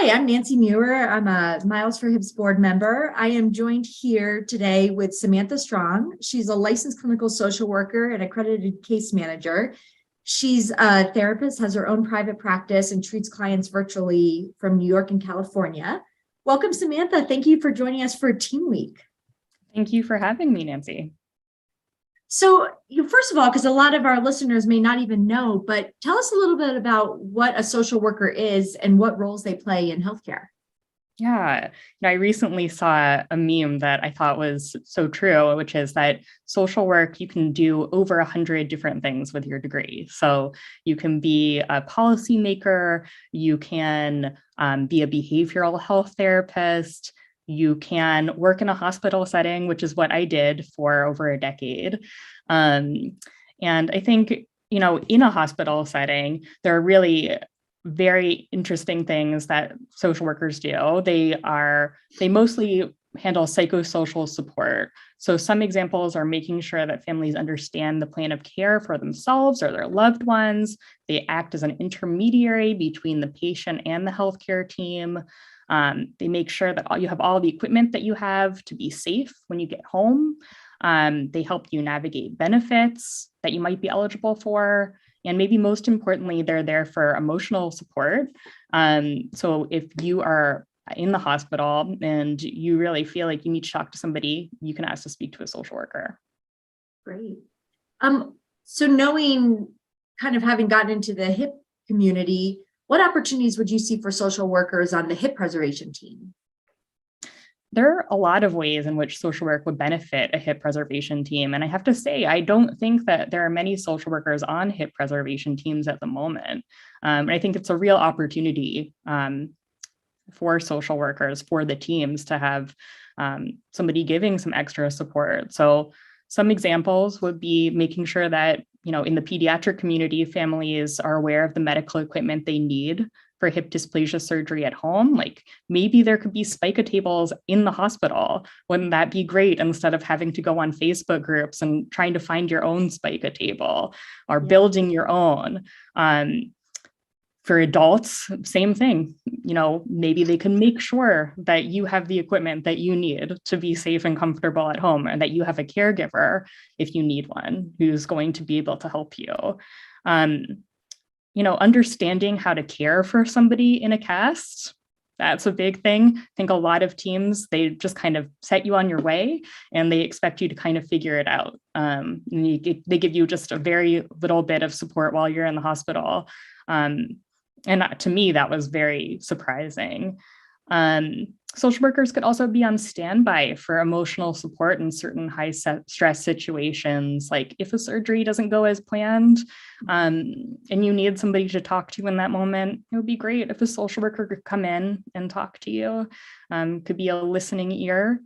Hi, I'm Nancy Muir. I'm a Miles4Hips board member. I am joined here today with Samantha Strong. She's a licensed clinical social worker and accredited case manager. She's a therapist, has her own private practice, and treats clients virtually from New York and California. Welcome, Samantha. Thank you for joining us for Team Week. Thank you for having me, Nancy. So, first of all, because a lot of our listeners may not even know, but tell us a little bit about what a social worker is and what roles they play in healthcare. Yeah, I recently saw a meme that I thought was so true, which is that social work, you can do over 100 different things with your degree. So you can be a policymaker, you can be a behavioral health therapist, you can work in a hospital setting, which is what I did for over a decade. And I think, in a hospital setting, there are really very interesting things that social workers do. They mostly handle psychosocial support. So some examples are making sure that families understand the plan of care for themselves or their loved ones. They act as an intermediary between the patient and the healthcare team. They make sure that you have all the equipment that you have to be safe when you get home. They help you navigate benefits that you might be eligible for. And maybe most importantly, they're there for emotional support. So if you are in the hospital and you really feel like you need to talk to somebody, you can ask to speak to a social worker. Great. So knowing, kind of having gotten into the HIP community, what opportunities would you see for social workers on the HIP preservation team? There are a lot of ways in which social work would benefit a HIP preservation team. And I have to say, I don't think that there are many social workers on HIP preservation teams at the moment. And I think it's a real opportunity for social workers, for the teams to have somebody giving some extra support. So some examples would be making sure that, in the pediatric community, families are aware of the medical equipment they need for hip dysplasia surgery at home. Like maybe there could be spica tables in the hospital. Wouldn't that be great, instead of having to go on Facebook groups and trying to find your own spica table or building your own? For adults, same thing. Maybe they can make sure that you have the equipment that you need to be safe and comfortable at home, and that you have a caregiver, if you need one, who's going to be able to help you. Understanding how to care for somebody in a cast, that's a big thing. I think a lot of teams, they just kind of set you on your way and they expect you to kind of figure it out. They give you just a very little bit of support while you're in the hospital. And to me, that was very surprising. Social workers could also be on standby for emotional support in certain high stress situations, like if a surgery doesn't go as planned, and you need somebody to talk to in that moment. It would be great if a social worker could come in and talk to you. Could be a listening ear.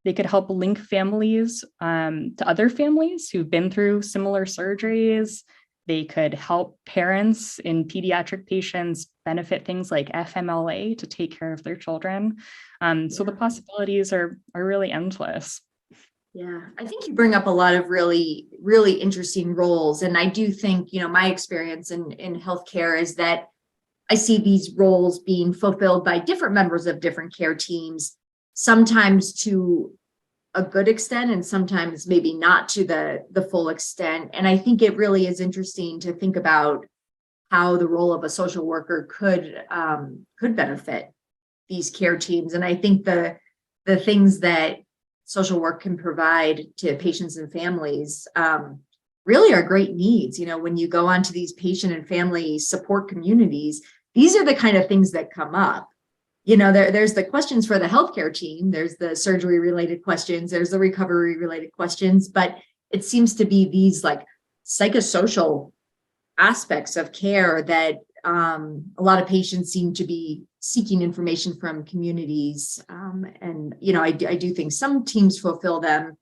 They could help link families to other families who've been through similar surgeries. They could help parents in pediatric patients benefit things like FMLA to take care of their children. So the possibilities are really endless. Yeah, I think you bring up a lot of really, really interesting roles. And I do think, my experience in healthcare is that I see these roles being fulfilled by different members of different care teams, sometimes to a good extent and sometimes maybe not to the full extent. And I think it really is interesting to think about how the role of a social worker could benefit these care teams. And I think the things that social work can provide to patients and families really are great needs. When you go onto these patient and family support communities, these are the kind of things that come up. There's the questions for the healthcare team, there's the surgery related questions, there's the recovery related questions, but it seems to be these like psychosocial aspects of care that a lot of patients seem to be seeking information from communities. And I do think some teams fulfill them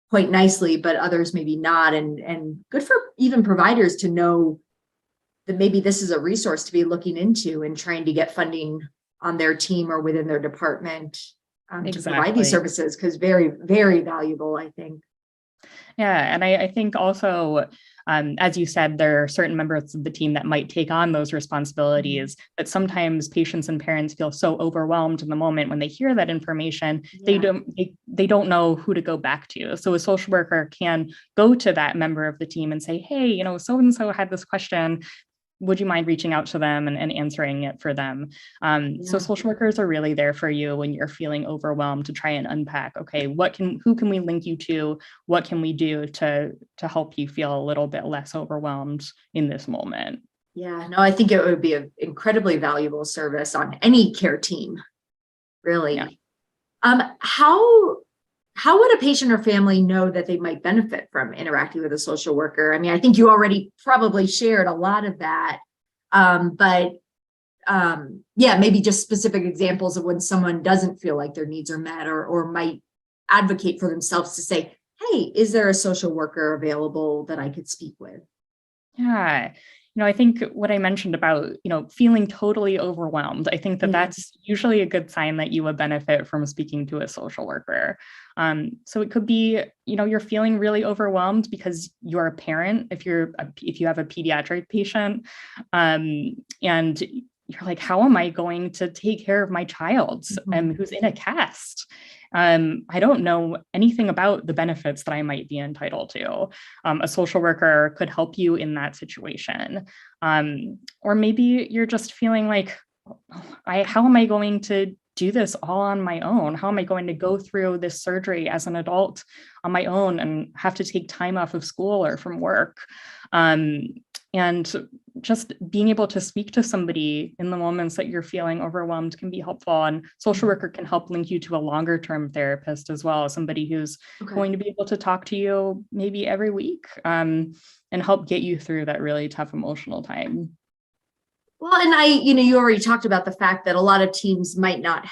quite nicely, but others maybe not. And good for even providers to know that maybe this is a resource to be looking into and trying to get funding on their team or within their department to provide these services, because very, very valuable, I think. Yeah, and I think also, as you said, there are certain members of the team that might take on those responsibilities, but sometimes patients and parents feel so overwhelmed in the moment when they hear that information, Yeah. they don't know who to go back to. So a social worker can go to that member of the team and say, hey, so and so had this question. Would you mind reaching out to them and answering it for them? So Yeah. social workers are really there for you when you're feeling overwhelmed to try and unpack, okay, who can we link you to? What can we do to help you feel a little bit less overwhelmed in this moment? Yeah. No, I think it would be an incredibly valuable service on any care team, Yeah. really. How would a patient or family know that they might benefit from interacting with a social worker? I mean, I think you already probably shared a lot of that. But yeah, maybe just specific examples of when someone doesn't feel like their needs are met or might advocate for themselves to say, hey, is there a social worker available that I could speak with? Yeah. I think what I mentioned about, feeling totally overwhelmed, I think that Yeah. that's usually a good sign that you would benefit from speaking to a social worker. So it could be, you're feeling really overwhelmed because you're a parent, if you have a pediatric patient, and you're like, how am I going to take care of my child who's in a cast? I don't know anything about the benefits that I might be entitled to. A social worker could help you in that situation. Or maybe you're just feeling like, how am I going to do this all on my own? How am I going to go through this surgery as an adult on my own and have to take time off of school or from work? And just being able to speak to somebody in the moments that you're feeling overwhelmed can be helpful. And social worker can help link you to a longer term therapist as well, somebody who's going to be able to talk to you maybe every week, and help get you through that really tough emotional time. Well, and you already talked about the fact that a lot of teams might not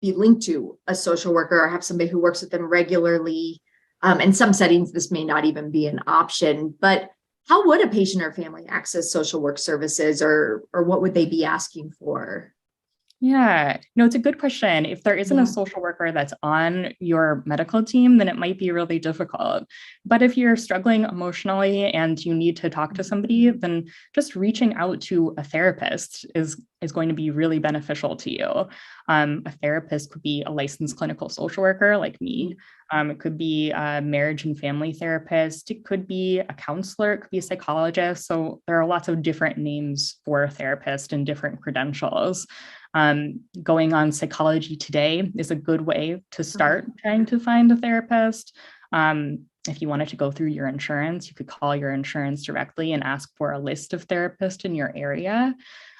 be linked to a social worker or have somebody who works with them regularly. In some settings, this may not even be an option, but how would a patient or family access social work services or what would they be asking for? Yeah, no, it's a good question. If there isn't a social worker that's on your medical team, then it might be really difficult. But if you're struggling emotionally and you need to talk to somebody, then just reaching out to a therapist is going to be really beneficial to you. A therapist could be a licensed clinical social worker like me. It could be a marriage and family therapist. It could be a counselor. It could be a psychologist. So there are lots of different names for a therapist and different credentials. Going on Psychology Today is a good way to start trying to find a therapist. If you wanted to go through your insurance, you could call your insurance directly and ask for a list of therapists in your area.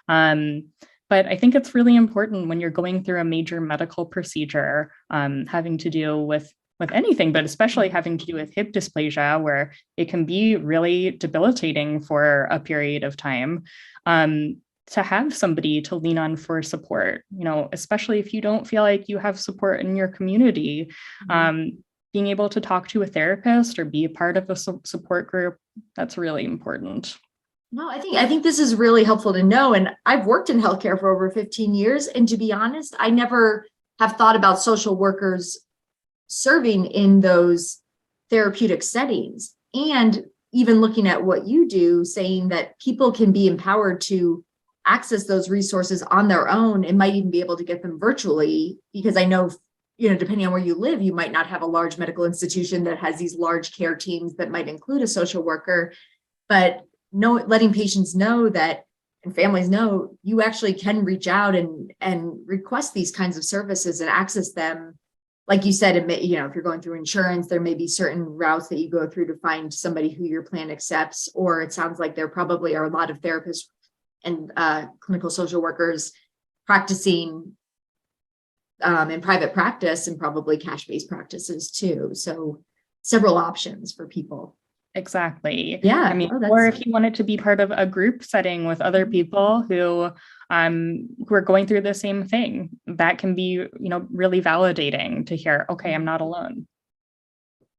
But I think it's really important when you're going through a major medical procedure, having to do with anything, but especially having to do with hip dysplasia, where it can be really debilitating for a period of time. To have somebody to lean on for support, especially if you don't feel like you have support in your community, being able to talk to a therapist or be a part of a support group, that's really important. No, I think this is really helpful to know. And I've worked in healthcare for over 15 years. And to be honest, I never have thought about social workers serving in those therapeutic settings. And even looking at what you do, saying that people can be empowered to access those resources on their own and might even be able to get them virtually, because I know, depending on where you live, you might not have a large medical institution that has these large care teams that might include a social worker, but letting patients know that and families know you actually can reach out and request these kinds of services and access them. Like you said, if you're going through insurance, there may be certain routes that you go through to find somebody who your plan accepts, or it sounds like there probably are a lot of therapists and clinical social workers practicing in private practice and probably cash-based practices too. So several options for people. Exactly. Yeah. I mean, or if you wanted to be part of a group setting with other people who are going through the same thing, that can be, really validating to hear, okay, I'm not alone.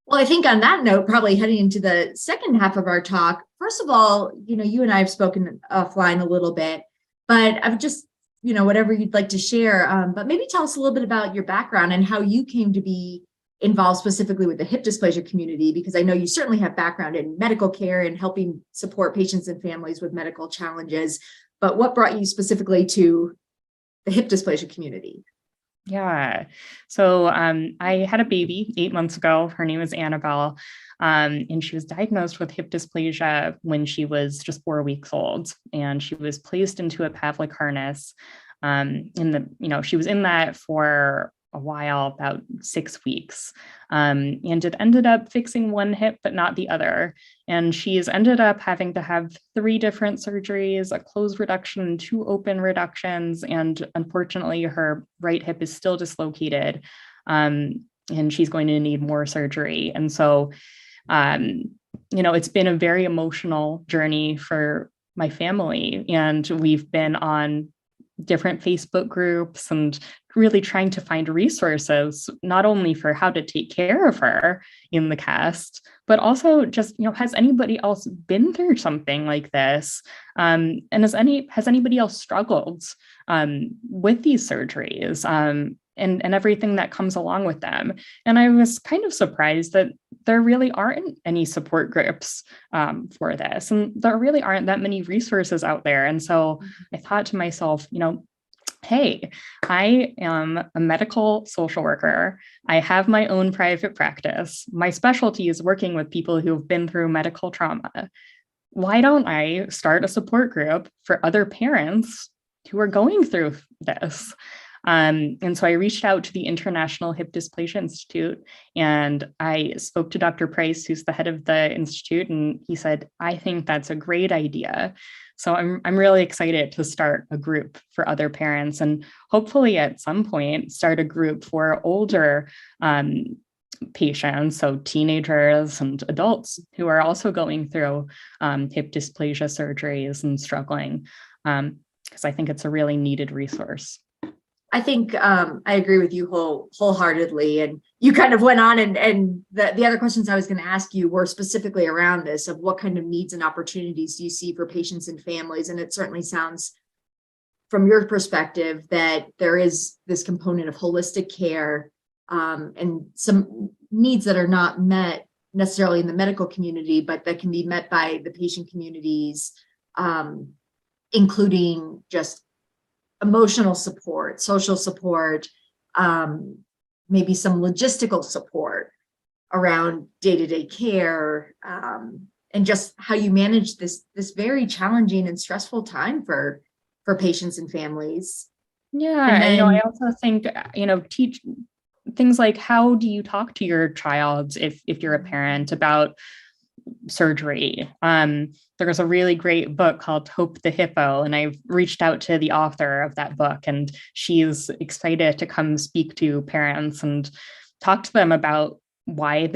Well, I think on that note, probably heading into the second half of our talk, first of all, you and I have spoken offline a little bit, but I've just, whatever you'd like to share, but maybe tell us a little bit about your background and how you came to be involved specifically with the hip dysplasia community? Because I know you certainly have background in medical care and helping support patients and families with medical challenges, but what brought you specifically to the hip dysplasia community? Yeah. So I had a baby 8 months ago. Her name is Annabelle. And she was diagnosed with hip dysplasia when she was just 4 weeks old. And she was placed into a Pavlik harness. She was in that for a while, about 6 weeks. And it ended up fixing one hip, but not the other. And she's ended up having to have 3 different surgeries, a closed reduction, 2 open reductions. And unfortunately, her right hip is still dislocated. And she's going to need more surgery. And so, it's been a very emotional journey for my family. And we've been on different Facebook groups and really trying to find resources, not only for how to take care of her in the cast, but also just, has anybody else been through something like this? And has anybody else struggled with these surgeries? And everything that comes along with them. And I was kind of surprised that there really aren't any support groups for this. And there really aren't that many resources out there. And so I thought to myself, hey, I am a medical social worker. I have my own private practice. My specialty is working with people who have been through medical trauma. Why don't I start a support group for other parents who are going through this? And so I reached out to the International Hip Dysplasia Institute, and I spoke to Dr. Price, who's the head of the institute, and he said, I think that's a great idea. So I'm really excited to start a group for other parents, and hopefully at some point start a group for older patients, so teenagers and adults who are also going through hip dysplasia surgeries and struggling, because I think it's a really needed resource. I think I agree with you wholeheartedly. And you kind of went on, and the other questions I was going to ask you were specifically around this, of what kind of needs and opportunities do you see for patients and families? And it certainly sounds from your perspective that there is this component of holistic care and some needs that are not met necessarily in the medical community, but that can be met by the patient communities, including just emotional support, social support, maybe some logistical support around day-to-day care, and just how you manage this very challenging and stressful time for patients and families. Yeah, And then, I also think, teach things like, how do you talk to your child if you're a parent about surgery? There's a really great book called Hope the Hippo, and I've reached out to the author of that book, and she's excited to come speak to parents and talk to them about why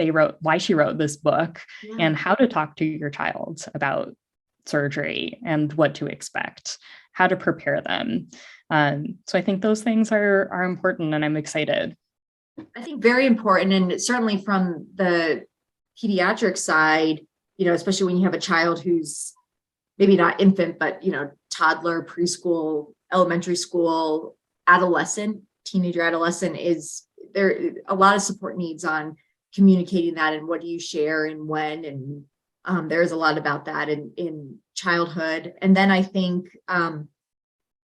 she wrote this book, and how to talk to your child about surgery and what to expect, how to prepare them. So I think those things are important, and I'm excited. I think very important, and certainly from the pediatric side, especially when you have a child who's maybe not infant, but, toddler, preschool, elementary school, adolescent, teenager, adolescent, is there a lot of support needs on communicating that and what do you share and when, and there's a lot about that in childhood. And then I think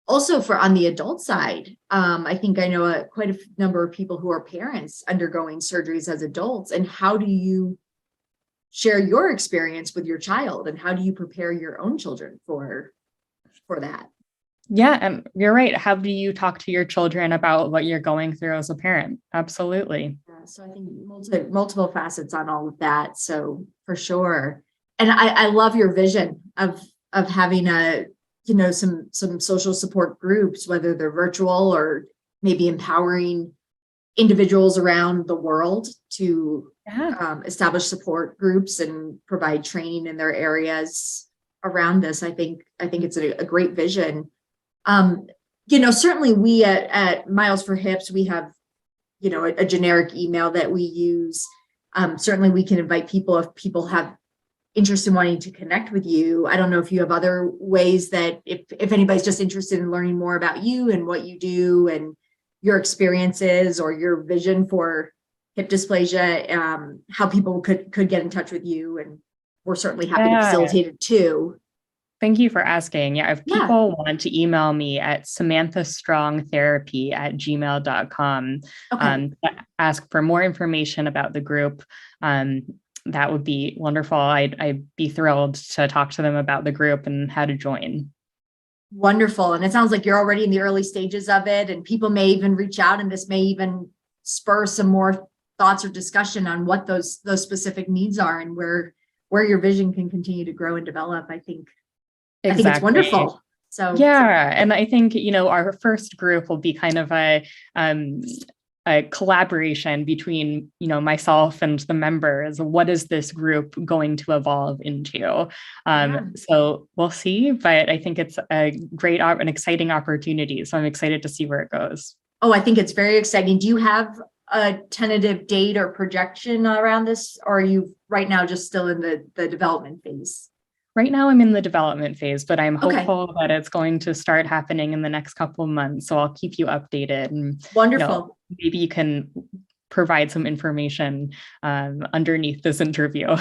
also for on the adult side, I think I know quite a number of people who are parents undergoing surgeries as adults, and how do you share your experience with your child, and how do you prepare your own children for that? Yeah, and you're right. How do you talk to your children about what you're going through as a parent? Absolutely. So I think multiple facets on all of that. So for sure. And I love your vision of having some social support groups, whether they're virtual or maybe empowering individuals around the world to establish support groups and provide training in their areas around this. I think it's a great vision. Certainly we at Miles4Hips, we have, a generic email that we use. Certainly we can invite people if people have interest in wanting to connect with you. I don't know if you have other ways that if anybody's just interested in learning more about you and what you do and your experiences or your vision for hip dysplasia, how people could get in touch with you, and we're certainly happy to Yeah. facilitate it too. Thank you for asking. Yeah, if Yeah. people want to email me at samanthastrongtherapy@gmail.com Okay. to ask for more information about the group, that would be wonderful. I'd be thrilled to talk to them about the group and how to join. Wonderful. And it sounds like you're already in the early stages of it, and people may even reach out, and this may even spur some more thoughts or discussion on what those specific needs are, and where your vision can continue to grow and develop. I think it's Exactly. wonderful. So Yeah, and I think, our first group will be kind of a collaboration between, myself and the members. What is this group going to evolve into? So we'll see, but I think it's a great, an exciting opportunity. So I'm excited to see where it goes. Oh, I think it's very exciting. Do you have a tentative date or projection around this, or are you right now just still in the development phase? Right now, I'm in the development phase, but I'm Okay. hopeful that it's going to start happening in the next couple of months. So I'll keep you updated. And Wonderful. maybe you can provide some information underneath this interview.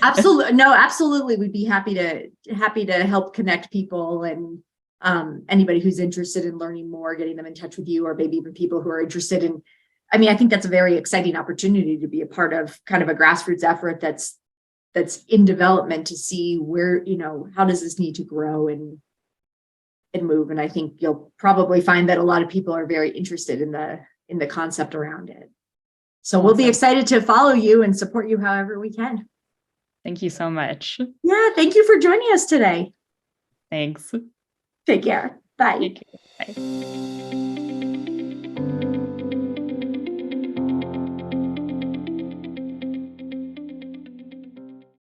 Absolutely. No, absolutely. We'd be happy to help connect people, and anybody who's interested in learning more, getting them in touch with you, or maybe even people who are interested in. I mean, I think that's a very exciting opportunity to be a part of kind of a grassroots effort that's in development, to see where, how does this need to grow and move. And I think you'll probably find that a lot of people are very interested in the concept around it. So we'll be excited to follow you and support you however we can. Thank you so much. Yeah, thank you for joining us today. Thanks. Take care. Bye. Take care. Bye.